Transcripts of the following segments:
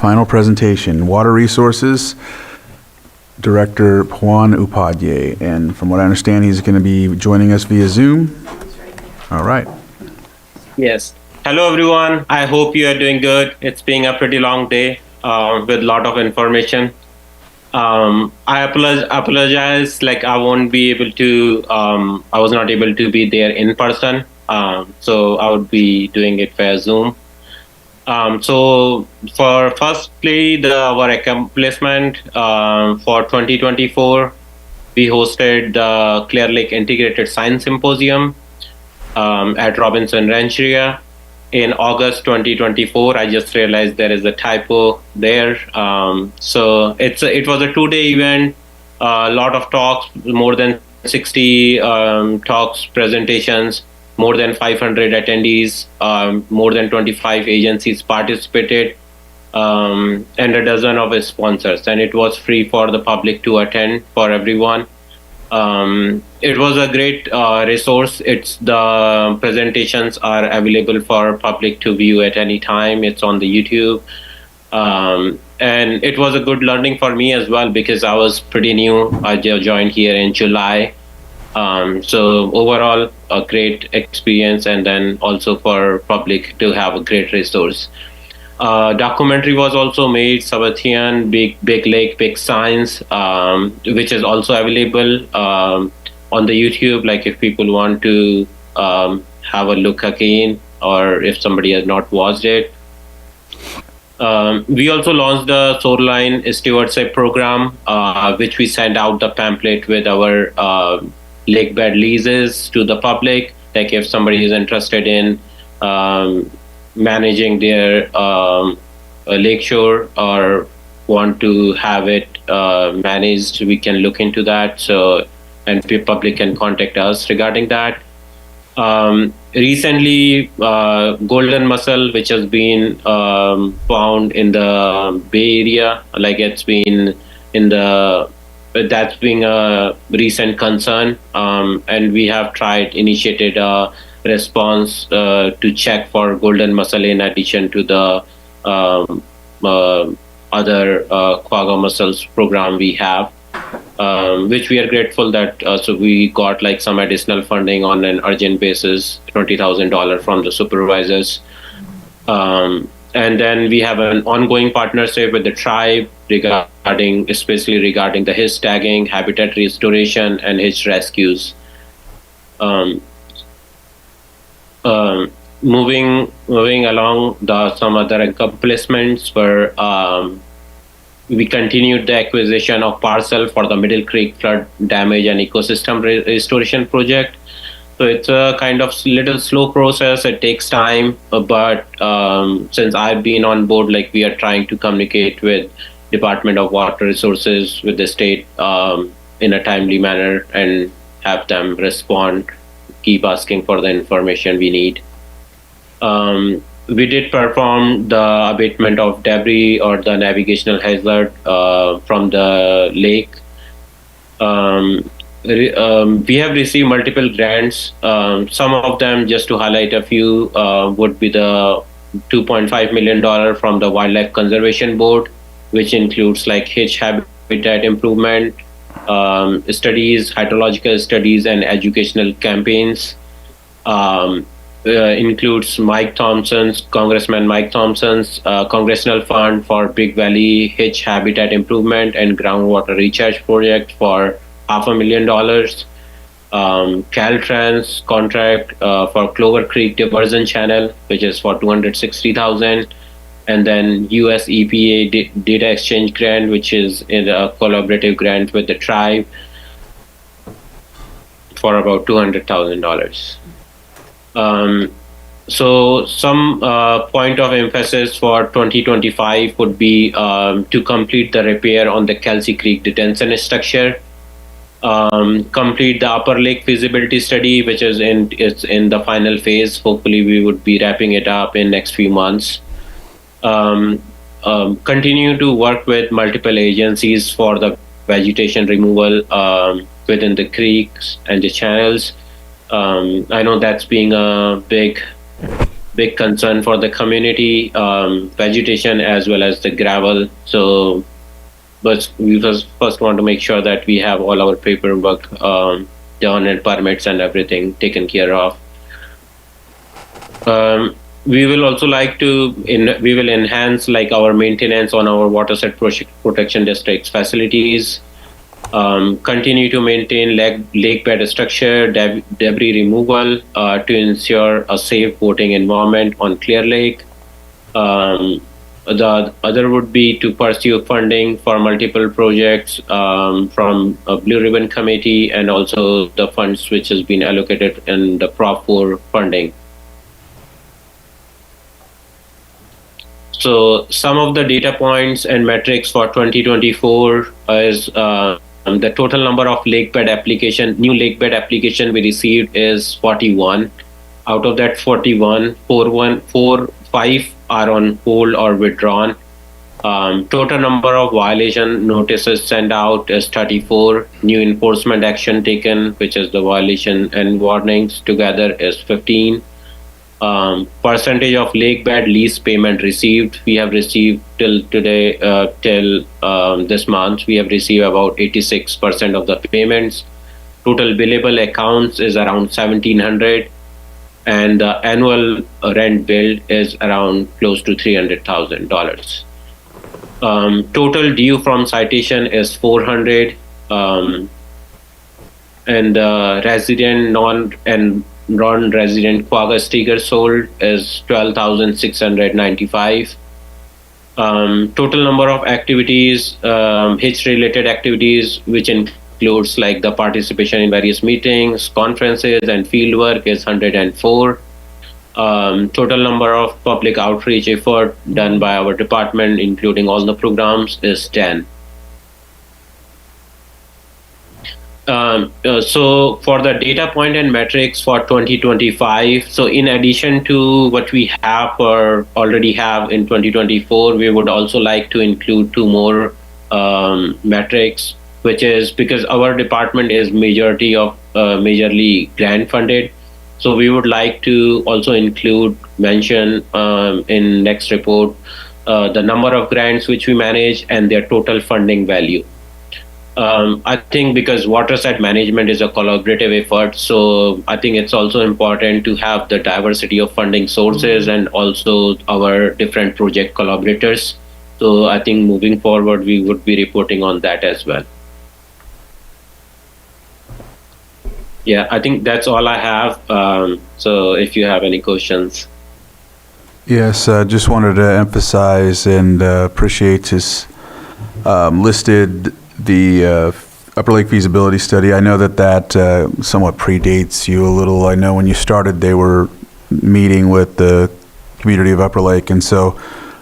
final presentation, Water Resources, Director Juan Upadhyay. And from what I understand, he's going to be joining us via Zoom. All right. Yes. Hello, everyone. I hope you are doing good. It's been a pretty long day with a lot of information. I apologize. Like I won't be able to. I was not able to be there in person. So I would be doing it via Zoom. So for firstly, our accomplishment for 2024, we hosted the Clear Lake Integrated Science Symposium at Robinson Rancheria in August 2024. I just realized there is a typo there. So it was a 2-day event, a lot of talks, more than 60 talks, presentations, more than 500 attendees, more than 25 agencies participated, and a dozen of sponsors. And it was free for the public to attend for everyone. It was a great resource. The presentations are available for public to view at any time. It's on the YouTube. And it was a good learning for me as well because I was pretty new. I joined here in July. So overall, a great experience, and then also for public to have a great resource. Documentary was also made, Sabathian, Big Lake, Big Science, which is also available on the YouTube. Like if people want to have a look again, or if somebody has not watched it. We also launched the Shoreline Stewardship Program, which we sent out the pamphlet with our lakebed leases to the public. Like if somebody is interested in managing their lakeshore or want to have it managed, we can look into that. So, and the public can contact us regarding that. Recently, golden mussel, which has been found in the Bay Area, like it's been that's been a recent concern, and we have initiated a response to check for golden mussel in addition to the other quagga mussels program we have, which we are grateful that so we got like some additional funding on an urgent basis, $20,000 from the supervisors. And then we have an ongoing partnership with the tribe especially regarding the hitch tagging, habitat restoration, and hitch rescues. Moving along, some other accomplishments were we continued the acquisition of parcel for the Middle Creek flood damage and ecosystem restoration project. So it's a kind of little slow process. It takes time, but since I've been on board, like we are trying to communicate with Department of Water Resources, with the state in a timely manner, and have them respond, keep asking for the information we need. We did perform the abatement of debris or the navigational hazard from the lake. We have received multiple grants. Some of them, just to highlight a few, would be the $2.5 million from the Wildlife Conservation Board, which includes like hitch habitat improvement studies, hydrological studies, and educational campaigns. Includes Congressman Mike Thompson's Congressional Fund for Big Valley Hitch Habitat Improvement and Groundwater Recharge Project for $500,000. Caltrans contract for Clover Creek Diversion Channel, which is for $260,000. And then US EPA Data Exchange Grant, which is in a collaborative grant with the tribe for about $200,000. So some point of emphasis for 2025 would be to complete the repair on the Kelsey Creek detention structure, complete the Upper Lake feasibility study, which is in the final phase. Hopefully, we would be wrapping it up in next few months. Continue to work with multiple agencies for the vegetation removal within the creeks and the channels. I know that's being a big big concern for the community, vegetation as well as the gravel. So, but we first want to make sure that we have all our paperwork done and permits and everything taken care of. We will also like to we will enhance like our maintenance on our watershed protection districts facilities. Continue to maintain lake bed structure, debris removal to ensure a safe boating environment on Clear Lake. The other would be to pursue funding for multiple projects from a Blue Ribbon Committee and also the funds which has been allocated in the Prop 4 funding. So some of the data points and metrics for 2024 is the total number of new lake bed application we received is 41. Out of that 41, 5 are on hold or withdrawn. Total number of violation notices sent out is 34. New enforcement action taken, which is the violation and warnings together, is 15. Percentage of lake bed lease payment received. We have received till today, till this month, we have received about 86% of the payments. Total billable accounts is around 1,700, and the annual rent billed is around close to $300,000. Total due from citation is 400, and resident non-resident quagga sticker sold is 12,695. Total number of activities, hitch-related activities, which includes like the participation in various meetings, conferences, and fieldwork, is 104. Total number of public outreach effort done by our department, including all the programs, is 10. So for the data point and metrics for 2025, so in addition to what we already have in 2024, we would also like to include 2 more metrics, which is because our department is majorly grant funded. So we would like to also mention in next report the number of grants which we manage and their total funding value. I think because watershed management is a collaborative effort, so I think it's also important to have the diversity of funding sources and also our different project collaborators. So I think moving forward, we would be reporting on that as well. Yeah, I think that's all I have. So if you have any questions. Yes, just wanted to emphasize and appreciate his listed the Upper Lake feasibility study. I know that somewhat predates you a little. I know when you started, they were meeting with the community of Upper Lake, and so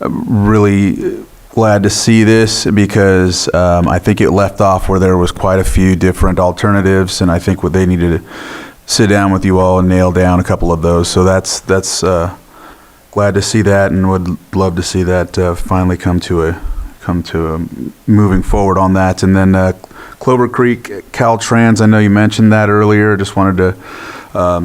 really glad to see this because I think it left off where there was quite a few different alternatives, and I think what they needed to sit down with you all and nail down a couple of those. So that's glad to see that, and would love to see that finally come to a moving forward on that. And then Clover Creek Caltrans, I know you mentioned that earlier. Just wanted to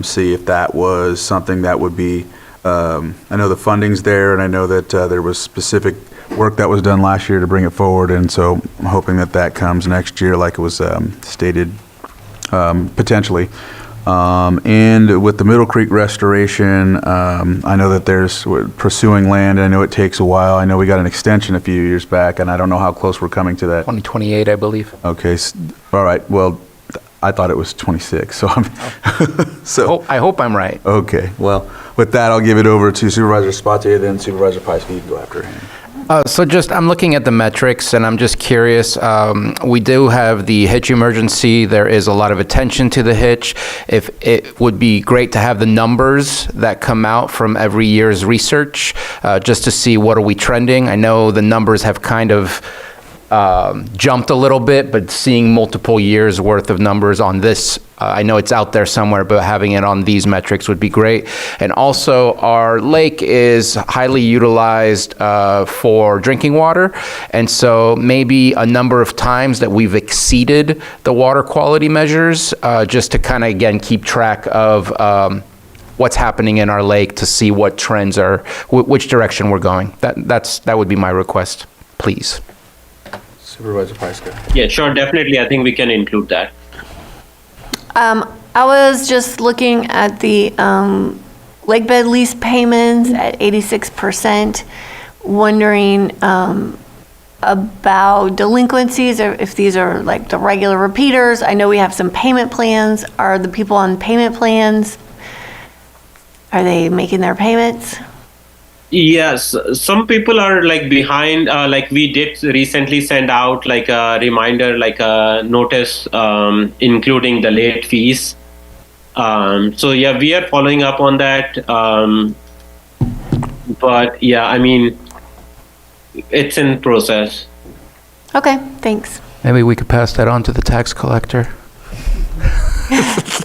see if that was something that would be, I know the funding's there, and I know that there was specific work that was done last year to bring it forward, and so I'm hoping that comes next year like it was stated potentially. And with the Middle Creek restoration, I know that we're pursuing land. I know it takes a while. I know we got an extension a few years back, and I don't know how close we're coming to that. 2028, I believe. Okay, all right. Well, I thought it was 26, so I hope I'm right. Okay, well, with that, I'll give it over to Supervisor Spatier, then Supervisor Peiske. You can go after him. I'm looking at the metrics, and I'm just curious. We do have the hitch emergency. There is a lot of attention to the hitch. If it would be great to have the numbers that come out from every year's research, just to see what are we trending. I know the numbers have kind of jumped a little bit, but seeing multiple years worth of numbers on this, I know it's out there somewhere, but having it on these metrics would be great. And also, our lake is highly utilized for drinking water, and so maybe a number of times that we've exceeded the water quality measures, just to kind of, again, keep track of what's happening in our lake to see what trends are, which direction we're going. That would be my request, please. Supervisor Pyska. Yeah, sure, definitely. I think we can include that. I was just looking at the lake bed lease payments at 86%, wondering about delinquencies, or if these are like the regular repeaters. I know we have some payment plans. Are the people on payment plans, are they making their payments? Yes, some people are like behind. Like we did recently send out like a reminder, like a notice, including the late fees. So yeah, we are following up on that. But yeah, I mean, it's in process. Okay, thanks. Maybe we could pass that on to the tax collector.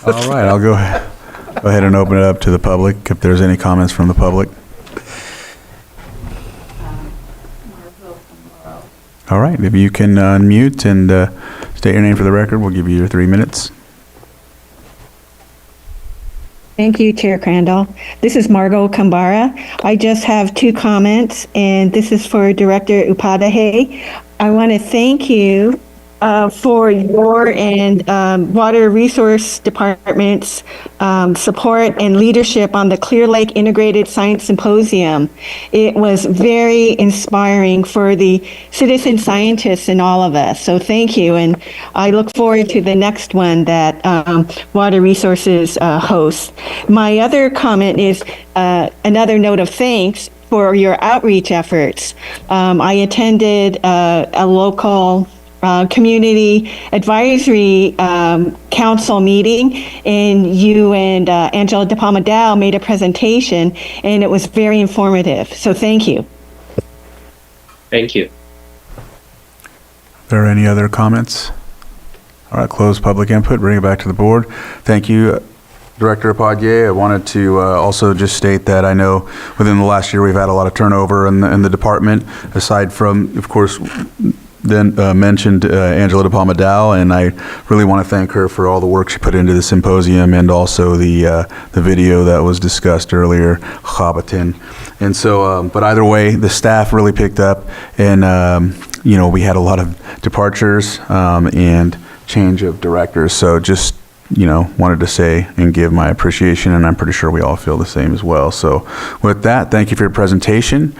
All right, I'll go ahead and open it up to the public if there's any comments from the public. All right, if you can unmute and state your name for the record, we'll give you your 3 minutes. Thank you, Chair Crandall. This is Margot Kambara. I just have 2 comments, and this is for Director Upadhyay. I want to thank you for your and Water Resource Department's support and leadership on the Clear Lake Integrated Science Symposium. It was very inspiring for the citizen scientists and all of us. So thank you, and I look forward to the next one that Water Resources hosts. My other comment is another note of thanks for your outreach efforts. I attended a local community advisory council meeting, and you and Angela De Palma Dow made a presentation, and it was very informative. So thank you. Thank you. Are there any other comments? All right, close public input, bring it back to the board. Thank you, Director Upadhyay. I wanted to also just state that I know within the last year we've had a lot of turnover in the department, aside from, of course, then mentioned Angela De Palma Dow, and I really want to thank her for all the work she put into the symposium and also the video that was discussed earlier, Chabatin. And so, but either way, the staff really picked up, and you know, we had a lot of departures and change of directors. So just, you know, wanted to say and give my appreciation, and I'm pretty sure we all feel the same as well. So with that, thank you for your presentation.